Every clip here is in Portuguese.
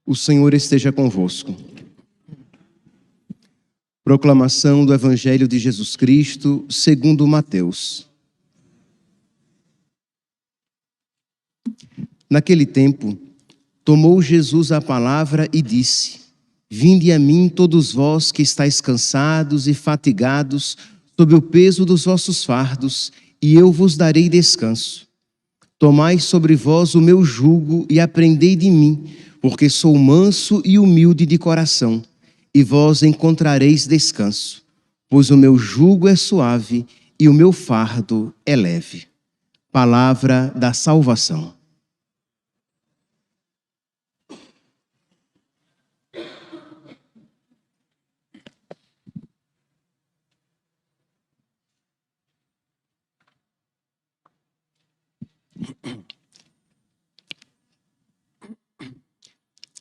O Senhor esteja convosco. Proclamação do Evangelho de Jesus Cristo, segundo Mateus. Naquele tempo, tomou Jesus a palavra e disse: Vinde a mim todos vós que estáis cansados e fatigados, sob o peso dos vossos fardos, e eu vos darei descanso. Tomai sobre vós o meu jugo e aprendei de mim, porque sou manso e humilde de coração, e vós encontrareis descanso, pois o meu jugo é suave e o meu fardo é leve. Palavra da salvação.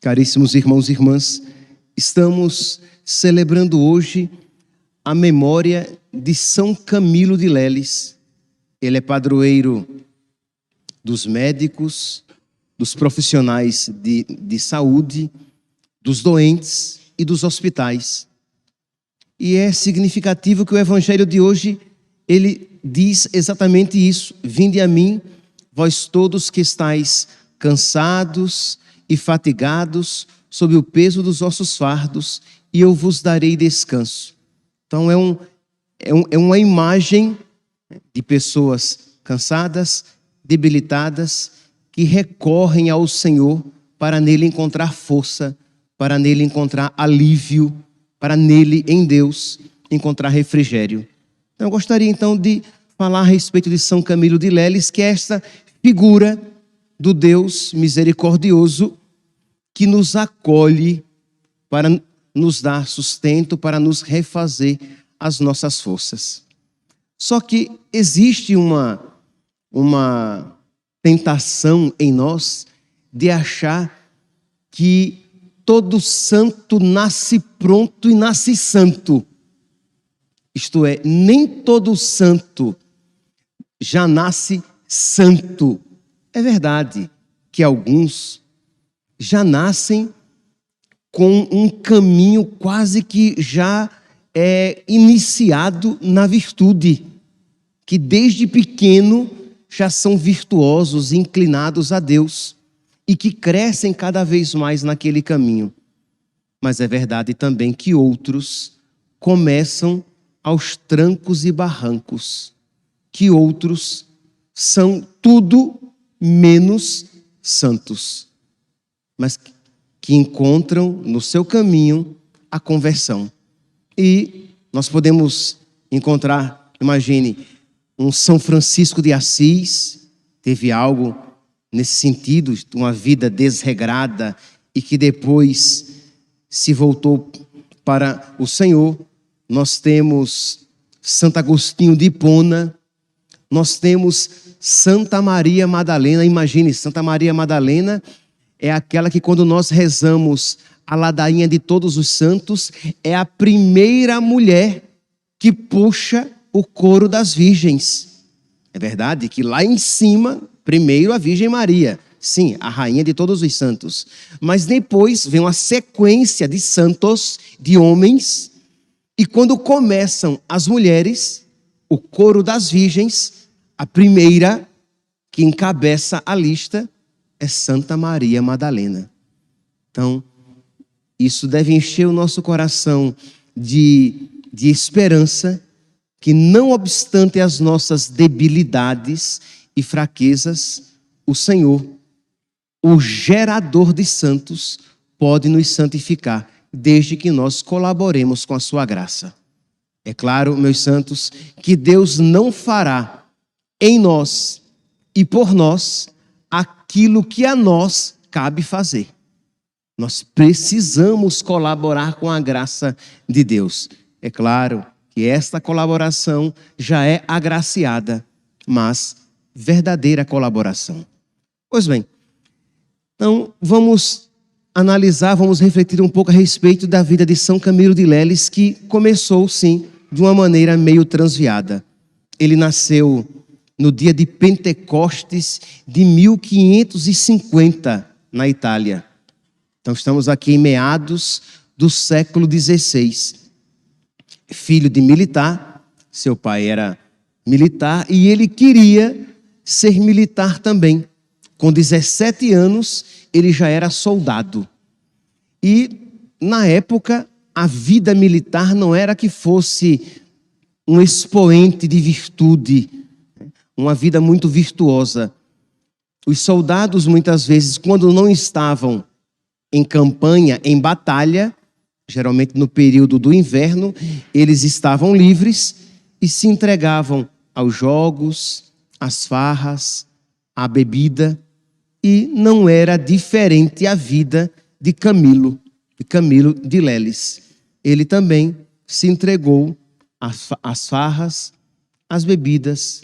Caríssimos irmãos e irmãs, estamos celebrando hoje a memória de São Camilo de Leles. Ele é padroeiro dos médicos, dos profissionais de saúde, dos doentes e dos hospitais. E é significativo que o evangelho de hoje, ele diz exatamente isso: Vinde a mim, vós todos que estáis cansados e fatigados sob o peso dos vossos fardos, e eu vos darei descanso. Então é uma imagem de pessoas cansadas, debilitadas, que recorrem ao Senhor para nele encontrar força, para nele encontrar alívio, para nele, em Deus, encontrar refrigério. Então, eu gostaria então de falar a respeito de São Camilo de Leles, que é esta figura do Deus misericordioso que nos acolhe para nos dar sustento, para nos refazer as nossas forças. Só que existe uma tentação em nós de achar que todo santo nasce pronto e nasce santo. Isto é, nem todo santo já nasce santo. É verdade que alguns já nascem com um caminho quase que já iniciado na virtude, que desde pequeno já são virtuosos, inclinados a Deus, e que crescem cada vez mais naquele caminho. Mas é verdade também que outros começam aos trancos e barrancos, que outros são tudo menos santos, mas que encontram no seu caminho a conversão. E nós podemos encontrar, imagine, um São Francisco de Assis, teve algo nesse sentido, uma vida desregrada e que depois se voltou para o Senhor. Nós temos Santo Agostinho de Hipona, nós temos Santa Maria Madalena. Imagine, Santa Maria Madalena é aquela que, quando nós rezamos a ladainha de todos os santos, é a primeira mulher que puxa o coro das virgens. É verdade que lá em cima, primeiro a Virgem Maria, sim, a rainha de todos os santos. Mas depois vem uma sequência de santos, de homens, e quando começam as mulheres, o coro das virgens, a primeira que encabeça a lista é Santa Maria Madalena. Então, isso deve encher o nosso coração de esperança, que não obstante as nossas debilidades e fraquezas, o Senhor, o gerador de santos, pode nos santificar, desde que nós colaboremos com a sua graça. É claro, meus santos, que Deus não fará em nós e por nós aquilo que a nós cabe fazer. Nós precisamos colaborar com a graça de Deus. É claro que esta colaboração já é agraciada, mas verdadeira colaboração. Pois bem, então vamos analisar, vamos refletir um pouco a respeito da vida de São Camilo de Leles, que começou, sim, de uma maneira meio transviada. Ele nasceu no dia de Pentecostes de 1550, na Itália. Então estamos aqui em meados do século XVI. Filho de militar, seu pai era militar e ele queria ser militar também. Com 17 anos, ele já era soldado. E, na época, a vida militar não era que fosse um expoente de virtude, uma vida muito virtuosa. Os soldados, muitas vezes, quando não estavam em campanha, em batalha, geralmente no período do inverno, eles estavam livres e se entregavam aos jogos, às farras, à bebida, e não era diferente a vida de Camilo de Leles. Ele também se entregou às farras, às bebidas,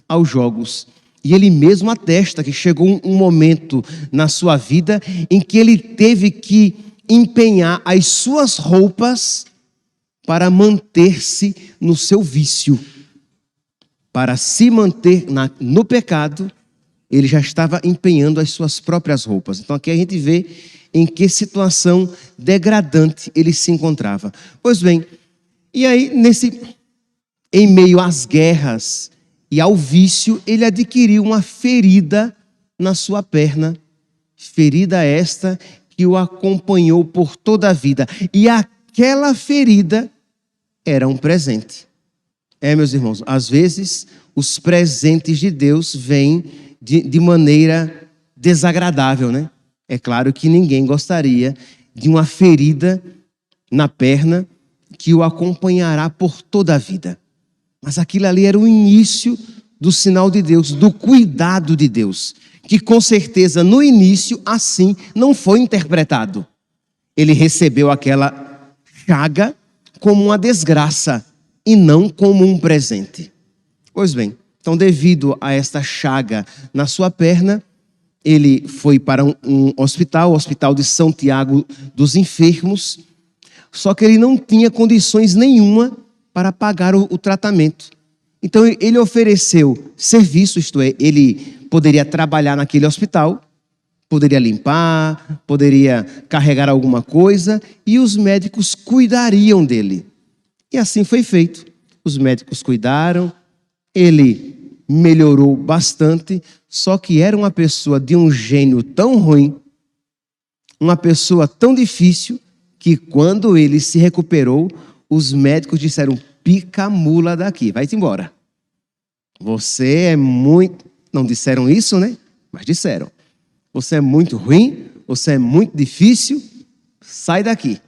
aos jogos. E ele mesmo atesta que chegou um momento na sua vida em que ele teve que empenhar as suas roupas para manter-se no seu vício. Para se manter no pecado, ele já estava empenhando as suas próprias roupas. Então aqui a gente vê em que situação degradante ele se encontrava. Pois bem, e aí em meio às guerras e ao vício, ele adquiriu uma ferida na sua perna, ferida esta que o acompanhou por toda a vida. E aquela ferida era um presente. Meus irmãos, às vezes os presentes de Deus vêm de maneira desagradável, né? É claro que ninguém gostaria de uma ferida na perna que o acompanhará por toda a vida. Mas aquilo ali era o início do sinal de Deus, do cuidado de Deus, que com certeza no início assim não foi interpretado. Ele recebeu aquela chaga como uma desgraça e não como um presente. Pois bem, então devido a esta chaga na sua perna, ele foi para um hospital, o Hospital de São Tiago dos Enfermos, só que ele não tinha condições nenhuma para pagar o tratamento. Então ele ofereceu serviço, isto é, ele poderia trabalhar naquele hospital, poderia limpar, poderia carregar alguma coisa e os médicos cuidariam dele. E assim foi feito. Os médicos cuidaram, ele melhorou bastante, só que era uma pessoa de um gênio tão ruim, uma pessoa tão difícil, que quando ele se recuperou, os médicos disseram: pica a mula daqui, vai-te embora. Você é muito... Não disseram isso, né? Mas disseram. Você é muito ruim, você é muito difícil, sai daqui.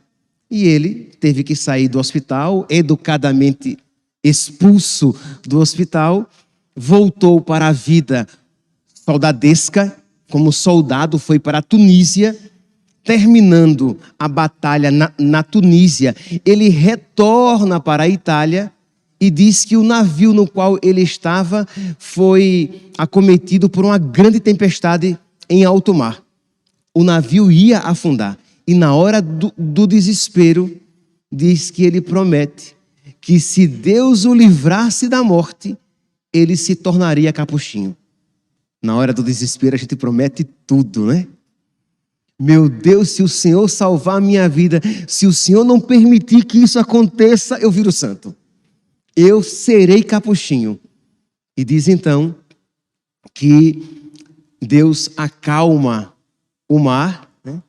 E ele teve que sair do hospital, educadamente expulso do hospital, voltou para a vida soldadesca, como soldado foi para a Tunísia. Terminando a batalha na Tunísia, ele retorna para a Itália e diz que o navio no qual ele estava foi acometido por uma grande tempestade em alto mar. O navio ia afundar e na hora do desespero diz que ele promete que se Deus o livrasse da morte, ele se tornaria capuchinho. Na hora do desespero a gente promete tudo, né? Meu Deus, se o Senhor salvar a minha vida, se o Senhor não permitir que isso aconteça, eu viro santo. Eu serei capuchinho. E diz então que Deus acalma o mar, né?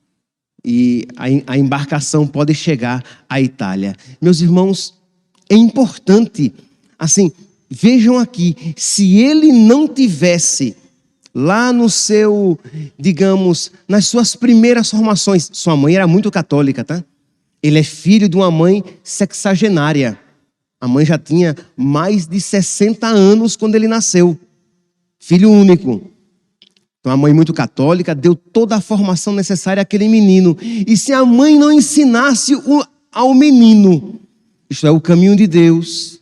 E a embarcação pode chegar à Itália. Meus irmãos, é importante, assim, vejam aqui, se ele não tivesse lá no seu, digamos, nas suas primeiras formações, sua mãe era muito católica, tá? Ele é filho de uma mãe sexagenária. A mãe já tinha mais de 60 anos quando ele nasceu. Filho único. Então a mãe muito católica deu toda a formação necessária àquele menino. E se a mãe não ensinasse ao menino, isto é, o caminho de Deus,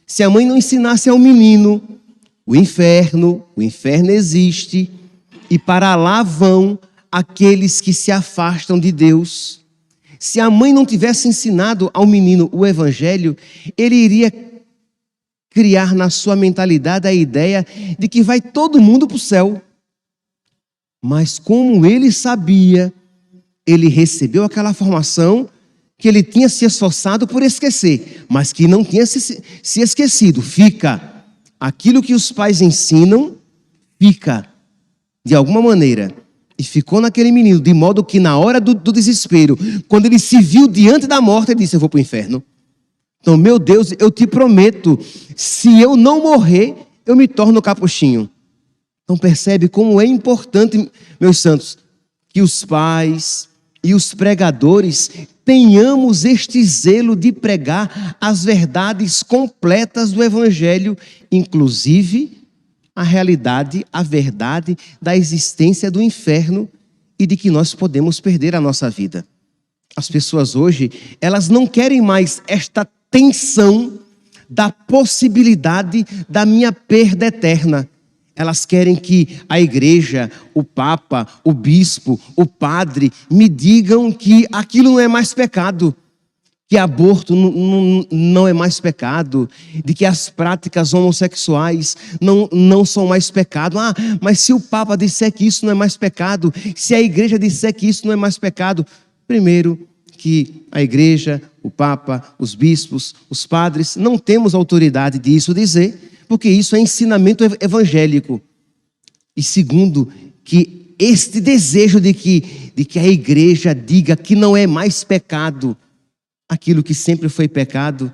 se a mãe não ensinasse ao menino o inferno existe e para lá vão aqueles que se afastam de Deus. Se a mãe não tivesse ensinado ao menino o evangelho, ele iria criar na sua mentalidade a ideia de que vai todo mundo para o céu. Mas como ele sabia Ele recebeu aquela formação que ele tinha se esforçado por esquecer, mas que não tinha se esquecido. Fica. Aquilo que os pais ensinam, fica. De alguma maneira. E ficou naquele menino, de modo que na hora do desespero, quando ele se viu diante da morte, ele disse: eu vou para o inferno. Então, meu Deus, eu te prometo, se eu não morrer, eu me torno capuchinho. Então percebe como é importante, meus santos, que os pais e os pregadores tenhamos este zelo de pregar as verdades completas do Evangelho, inclusive a realidade, a verdade da existência do inferno e de que nós podemos perder a nossa vida. As pessoas hoje, elas não querem mais esta tensão da possibilidade da minha perda eterna. Elas querem que a igreja, o papa, o bispo, o padre me digam que aquilo não é mais pecado, que aborto não é mais pecado, de que as práticas homossexuais não são mais pecado. Ah, mas se o papa disser que isso não é mais pecado, se a igreja disser que isso não é mais pecado, primeiro que a igreja, o papa, os bispos, os padres, não temos autoridade de isso dizer, porque isso é ensinamento evangélico. E segundo, que este desejo de que a igreja diga que não é mais pecado aquilo que sempre foi pecado,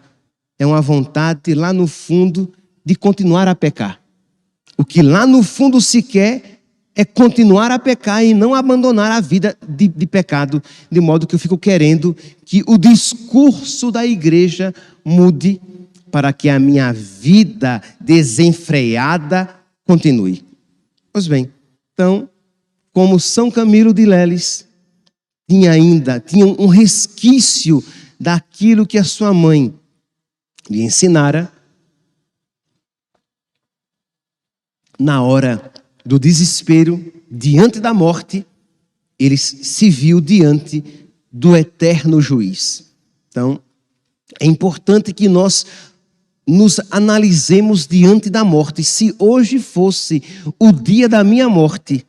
é uma vontade lá no fundo de continuar a pecar. O que lá no fundo se quer é continuar a pecar e não abandonar a vida de pecado, de modo que eu fico querendo que o discurso da igreja mude para que a minha vida desenfreada continue. Pois bem, então, como São Camilo de Leles tinha um resquício daquilo que a sua mãe lhe ensinara, na hora do desespero, diante da morte, ele se viu diante do eterno juiz. Então, é importante que nós nos analisemos diante da morte. Se hoje fosse o dia da minha morte,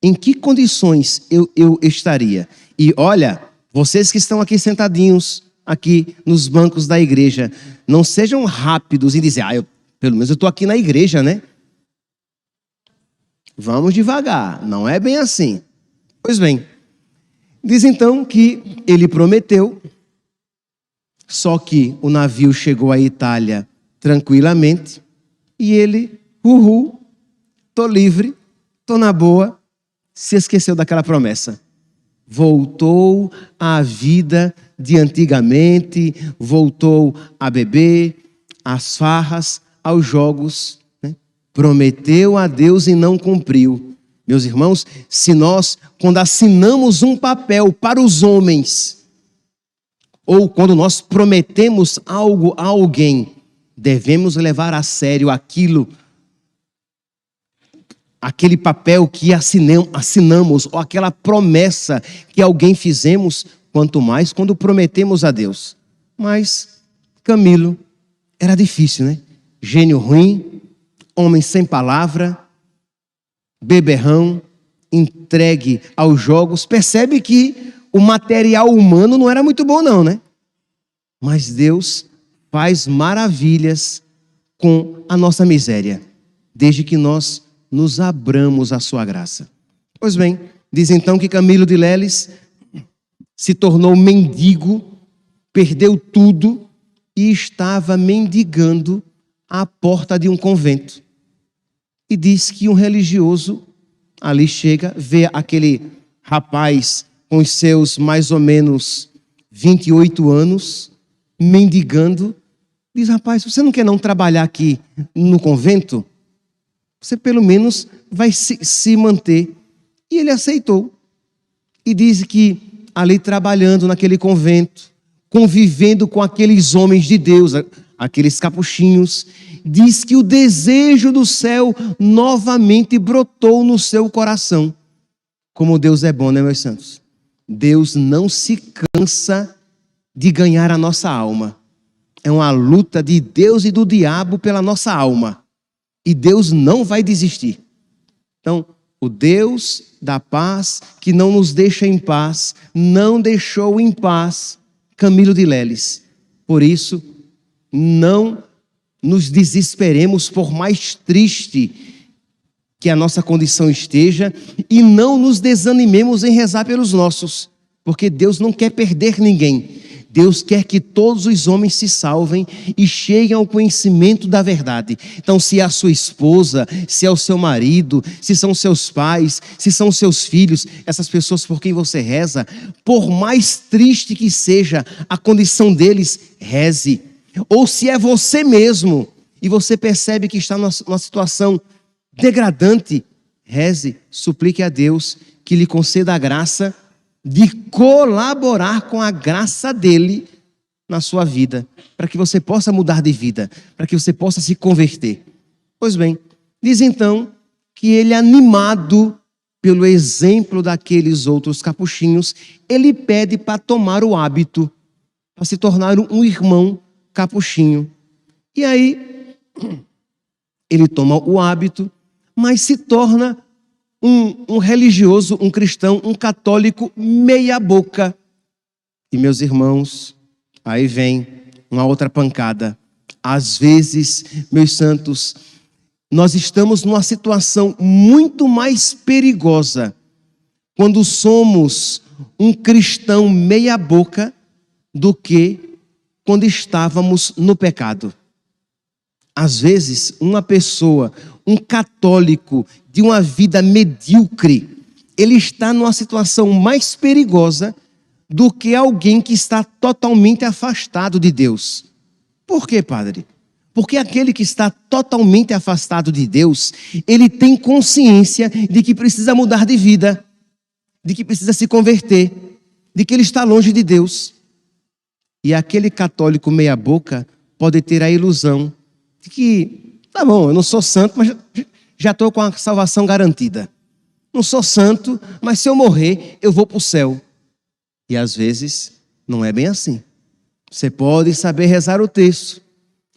em que condições eu estaria? E olha, vocês que estão aqui sentadinhos, aqui nos bancos da igreja, não sejam rápidos em dizer: pelo menos eu estou aqui na igreja, né? Vamos devagar, não é bem assim. Pois bem, diz então que ele prometeu. Só que o navio chegou à Itália tranquilamente e ele, tô livre, tô na boa, se esqueceu daquela promessa. Voltou à vida de antigamente, voltou a beber, às farras, aos jogos, né? Prometeu a Deus e não cumpriu. Meus irmãos, se nós, quando assinamos um papel para os homens, ou quando nós prometemos algo a alguém, devemos levar a sério aquele papel que assinamos, ou aquela promessa que alguém fizemos, quanto mais quando prometemos a Deus. Mas Camilo era difícil, né? Gênio ruim, homem sem palavra, beberrão, entregue aos jogos. Percebe que o material humano não era muito bom não, né? Mas Deus faz maravilhas com a nossa miséria, desde que nós nos abramos à sua graça. Pois bem, diz então que Camilo de Leles se tornou mendigo, perdeu tudo e estava mendigando à porta de um convento. E diz que um religioso ali chega, vê aquele rapaz com os seus mais ou menos 28 anos, mendigando, diz: rapaz, você não quer não trabalhar aqui no convento? Você pelo menos vai se manter. E ele aceitou. E diz que ali trabalhando naquele convento, convivendo com aqueles homens de Deus, aqueles capuchinhos, diz que o desejo do céu novamente brotou no seu coração. Como Deus é bom, né, meus santos? Deus não se cansa de ganhar a nossa alma. É uma luta de Deus e do diabo pela nossa alma. E Deus não vai desistir. Então, O Deus da paz, que não nos deixa em paz, não deixou em paz Camilo de Leles. Por isso, não nos desesperemos, por mais triste que a nossa condição esteja, e não nos desanimemos em rezar pelos nossos, porque Deus não quer perder ninguém. Deus quer que todos os homens se salvem e cheguem ao conhecimento da verdade. Então, se é a sua esposa, se é o seu marido, se são seus pais, se são seus filhos, essas pessoas por quem você reza, por mais triste que seja a condição deles, reze. Ou se é você mesmo e você percebe que está numa situação degradante, reze, suplique a Deus que lhe conceda a graça de colaborar com a graça dele na sua vida, para que você possa mudar de vida, para que você possa se converter. Pois bem, diz então que ele, animado pelo exemplo daqueles outros capuchinhos, ele pede para tomar o hábito, para se tornar um irmão capuchinho. E aí, ele toma o hábito, mas se torna um religioso, um cristão, um católico meia boca. E meus irmãos, aí vem uma outra pancada. Às vezes, meus santos, nós estamos numa situação muito mais perigosa quando somos um cristão meia boca do que quando estávamos no pecado. Às vezes, uma pessoa, um católico de uma vida medíocre, ele está numa situação mais perigosa do que alguém que está totalmente afastado de Deus. Por quê, padre? Porque aquele que está totalmente afastado de Deus, ele tem consciência de que precisa mudar de vida, de que precisa se converter, de que ele está longe de Deus. E aquele católico meia boca pode ter a ilusão de que, tá bom, eu não sou santo, mas já estou com a salvação garantida. Não sou santo, mas se eu morrer, eu vou para o céu. E às vezes, não é bem assim. Você pode saber rezar o texto.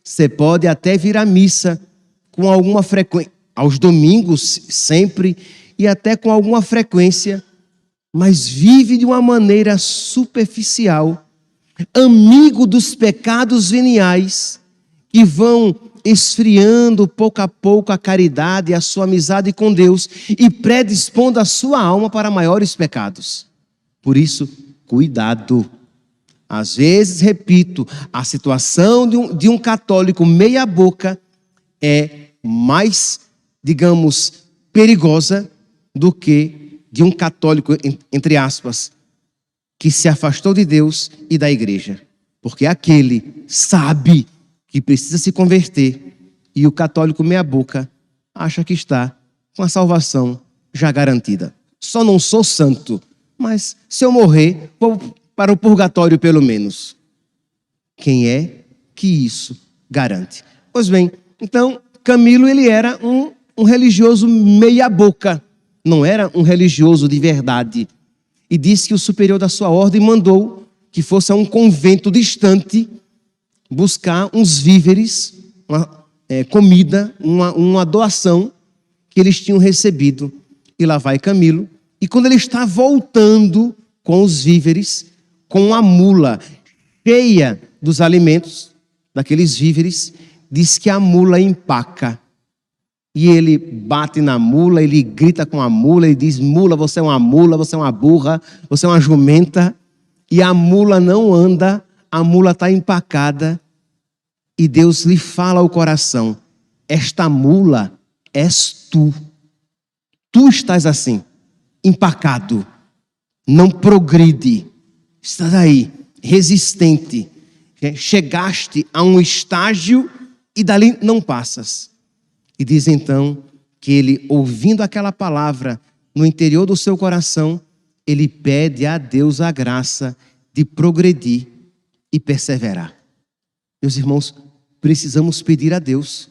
Você pode até vir à missa com alguma frequência, aos domingos sempre, e até com alguma frequência, mas vive de uma maneira superficial, amigo dos pecados veniais, que vão esfriando pouco a pouco a caridade e a sua amizade com Deus e predispondo a sua alma para maiores pecados. Por isso, cuidado. Às vezes, repito, a situação de um católico meia boca é mais, digamos, perigosa do que de um católico, entre aspas, que se afastou de Deus e da igreja. Porque aquele sabe que precisa se converter, e o católico meia boca acha que está com a salvação já garantida. Só não sou santo, mas se eu morrer, vou para o purgatório pelo menos. Quem é que isso garante? Pois bem, então Camilo, ele era um religioso meia boca, não era um religioso de verdade. E disse que o superior da sua ordem mandou que fosse a um convento distante buscar uns víveres, comida, uma doação que eles tinham recebido. E lá vai Camilo. E quando ele está voltando com os víveres, com a mula cheia dos alimentos, daqueles víveres, diz que a mula empaca. E ele bate na mula, ele grita com a mula, ele diz: mula, você é uma burra, você é uma jumenta. E a mula não anda, a mula está empacada. E Deus lhe fala ao coração: esta mula és tu. Tu estás assim, empacado, não progride, estás aí, resistente. Chegaste a um estágio e dali não passas. E diz então que ele, ouvindo aquela palavra no interior do seu coração, ele pede a Deus a graça de progredir e perseverar. Meus irmãos, precisamos pedir a Deus,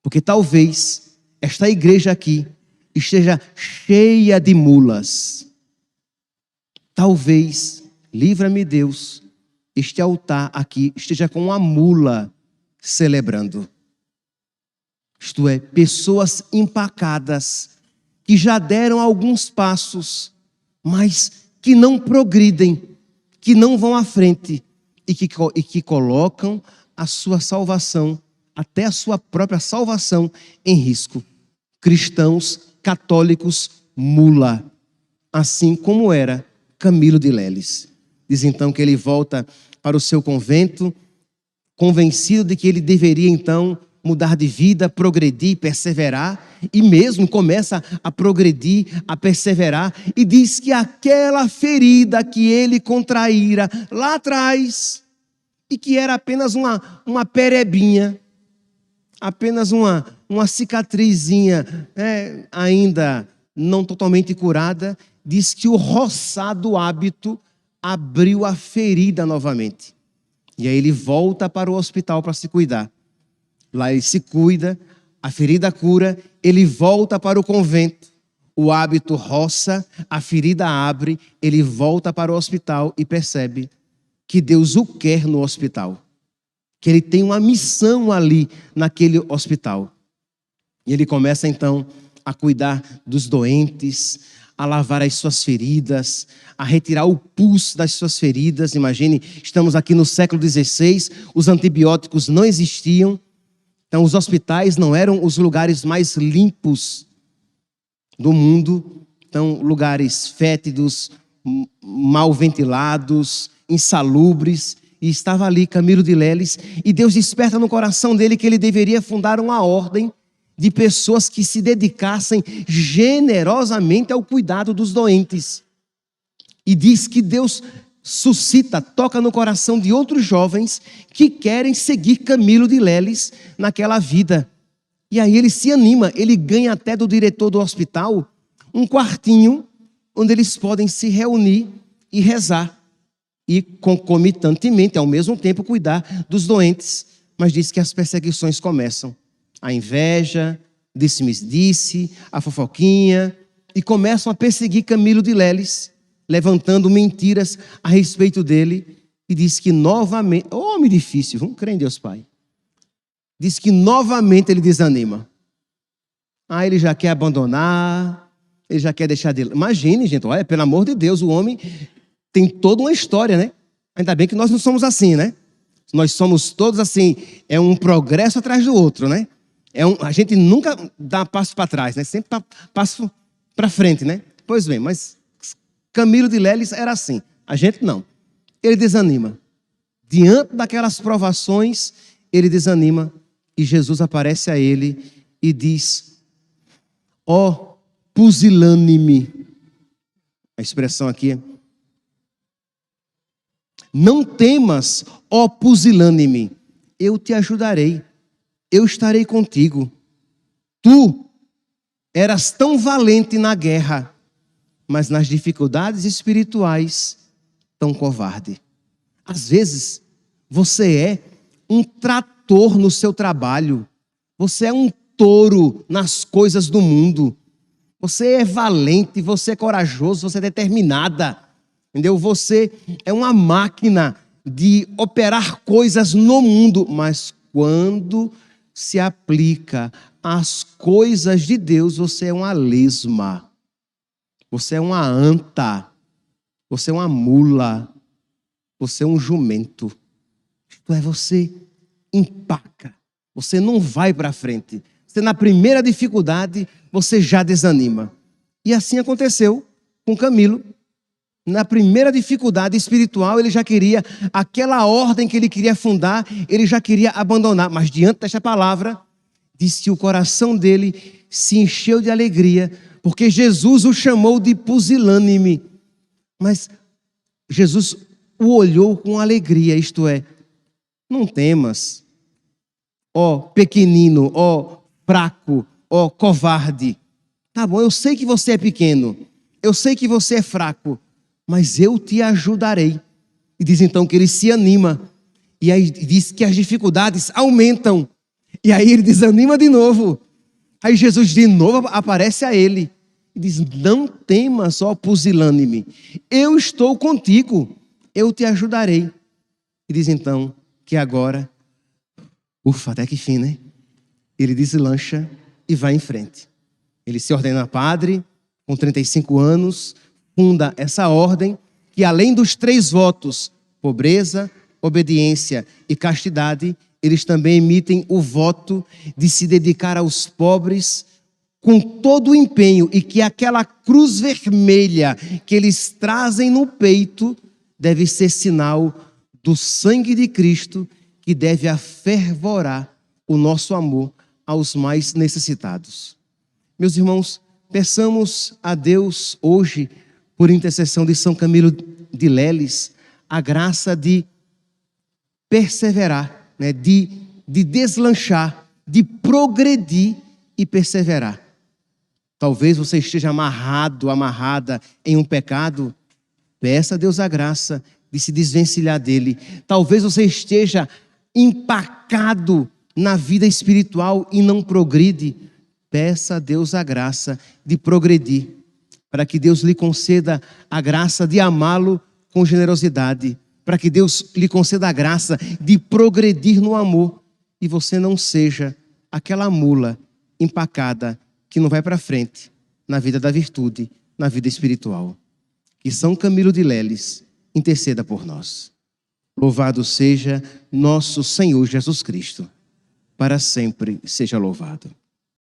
porque talvez esta igreja aqui esteja cheia de mulas. Talvez, livra-me Deus, este altar aqui esteja com uma mula celebrando. Isto é, pessoas empacadas, que já deram alguns passos, mas que não progridem, que não vão à frente e que colocam a sua salvação, até a sua própria salvação, em risco. Cristãos católicos mula, assim como era Camilo de Leles. Diz então que ele volta para o seu convento, convencido de que ele deveria então mudar de vida, progredir, perseverar, e mesmo começa a progredir, a perseverar, e diz que aquela ferida que ele contraíra lá atrás, e que era apenas uma perebinha, apenas uma cicatrizinha, ainda não totalmente curada, diz que o roçar do hábito abriu a ferida novamente. E aí ele volta para o hospital para se cuidar. Lá ele se cuida, a ferida cura, ele volta para o convento, o hábito roça, a ferida abre, ele volta para o hospital e percebe que Deus o quer no hospital, que ele tem uma missão ali naquele hospital. E ele começa então a cuidar dos doentes, a lavar as suas feridas, a retirar o pus das suas feridas. Imagine, estamos aqui no século XVI, os antibióticos não existiam, então os hospitais não eram os lugares mais limpos do mundo, então lugares fétidos, mal ventilados, insalubres, e estava ali Camilo de Leles, e Deus desperta no coração dele que ele deveria fundar uma ordem de pessoas que se dedicassem generosamente ao cuidado dos doentes. E diz que Deus suscita, toca no coração de outros jovens que querem seguir Camilo de Leles naquela vida. E aí ele se anima, ele ganha até do diretor do hospital um quartinho onde eles podem se reunir e rezar. E concomitantemente, ao mesmo tempo, cuidar dos doentes. Mas diz que as perseguições começam. A inveja, disse-me-disse, a fofoquinha, e começam a perseguir Camilo de Leles, levantando mentiras a respeito dele, e diz que novamente, homem difícil, vamos crer em Deus Pai, diz que novamente ele desanima. Ele já quer abandonar, ele já quer deixar de... Imagine, gente, olha, pelo amor de Deus, o homem tem toda uma história, né? Ainda bem que nós não somos assim, né? Nós somos todos assim, é um progresso atrás do outro, né? A gente nunca dá passo para trás, né? Sempre passo para frente, né? Pois bem, mas Camilo de Leles era assim. A gente não. Ele desanima. Diante daquelas provações, ele desanima. E Jesus aparece a ele e diz: ó, pusilânime. A expressão aqui. Não temas, ó pusilânime. Eu te ajudarei. Eu estarei contigo. Tu eras tão valente na guerra, mas nas dificuldades espirituais, tão covarde. Às vezes, você é um trator no seu trabalho. Você é um touro nas coisas do mundo. Você é valente, você é corajoso, você é determinada. Entendeu? Você é uma máquina de operar coisas no mundo, mas quando se aplica às coisas de Deus, você é uma lesma. Você é uma anta, você é uma mula, você é um jumento. Isto é, você empaca, você não vai para frente. Você, na primeira dificuldade, você já desanima. E assim aconteceu com Camilo. Na primeira dificuldade espiritual, ele já queria, aquela ordem que ele queria fundar, ele já queria abandonar. Mas diante desta palavra, diz que o coração dele se encheu de alegria, porque Jesus o chamou de pusilânime. Mas Jesus o olhou com alegria, isto é, não temas, ó pequenino, ó fraco, ó covarde. Tá bom, eu sei que você é pequeno, eu sei que você é fraco, mas eu te ajudarei. E diz então que ele se anima, e aí diz que as dificuldades aumentam, e aí ele desanima de novo. Aí Jesus de novo aparece a ele e diz: não temas, ó pusilânime, eu estou contigo, eu te ajudarei. E diz então que agora, ufa, até que fim, né? Ele deslancha e vai em frente. Ele se ordena padre, com 35 anos, funda essa ordem, que além dos 3 votos, pobreza, obediência e castidade, eles também emitem o voto de se dedicar aos pobres com todo o empenho, e que aquela cruz vermelha que eles trazem no peito deve ser sinal do sangue de Cristo, que deve afervorar o nosso amor aos mais necessitados. Meus irmãos, peçamos a Deus hoje, por intercessão de São Camilo de Leles, a graça de perseverar, né? de deslanchar, de progredir e perseverar. Talvez você esteja amarrado, amarrada em um pecado. Peça a Deus a graça de se desvencilhar dele. Talvez você esteja empacado na vida espiritual e não progride. Peça a Deus a graça de progredir, para que Deus lhe conceda a graça de amá-lo com generosidade, para que Deus lhe conceda a graça de progredir no amor, e você não seja aquela mula empacada que não vai para frente na vida da virtude, na vida espiritual. Que São Camilo de Leles interceda por nós. Louvado seja nosso Senhor Jesus Cristo. Para sempre seja louvado.